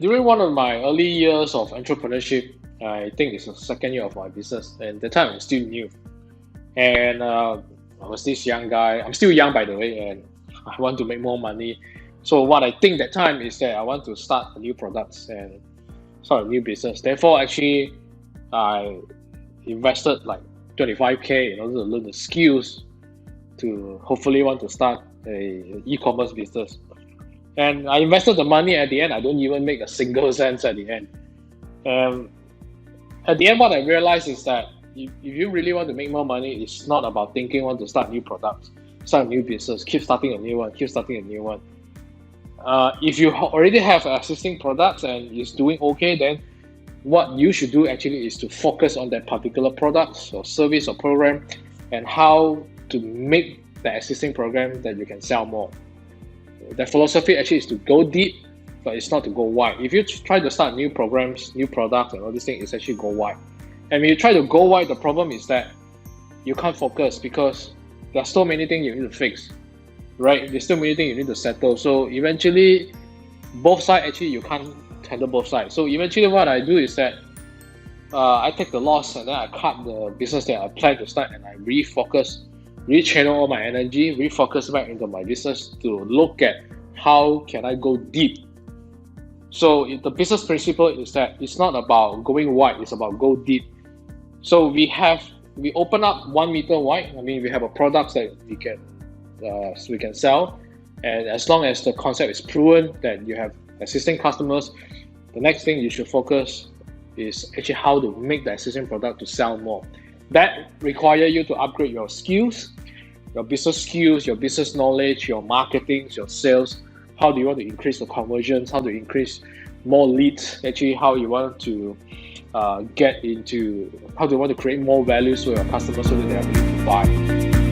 During one of my early years of entrepreneurship, I think it's the second year of my business, and the time I'm still new. And I was this young guy. I'm still young, by the way, and I want to make more money. So what I think that time is that I want to start a new products and start a new business. Therefore, actually, I invested like 25K in order to learn the skills to hopefully want to start a e-commerce business. And I invested the money. At the end, I don't even make a single cent at the end. And at the end, what I realized is that if you really want to make more money, it's not about thinking want to start new products, start a new business, keep starting a new one, keep starting a new one. If you already have existing products and it's doing okay, then what you should do actually is to focus on that particular product or service or program and how to make the existing program that you can sell more. The philosophy actually is to go deep, but it's not to go wide. If you try to start new programs, new products, and all these things, it's actually go wide. And when you try to go wide, the problem is that you can't focus because there are so many things you need to fix, right? There's so many things you need to settle. So eventually, both sides actually you can't handle both sides. So eventually, what I do is that I take the loss and then I cut the business that I plan to start and I refocus, rechannel all my energy, refocus back into my business to look at how can I go deep. So the business principle is that it's not about going wide, it's about go deep. So we open up 1 meter wide. I mean, we have a product that we can sell, and as long as the concept is proven that you have existing customers, the next thing you should focus is actually how to make the existing product to sell more. That require you to upgrade your skills, your business skills, your business knowledge, your marketing, your sales. How do you want to increase the conversions? How to increase more leads? Actually, how you want to how do you want to create more value for your customers so that they are willing to buy?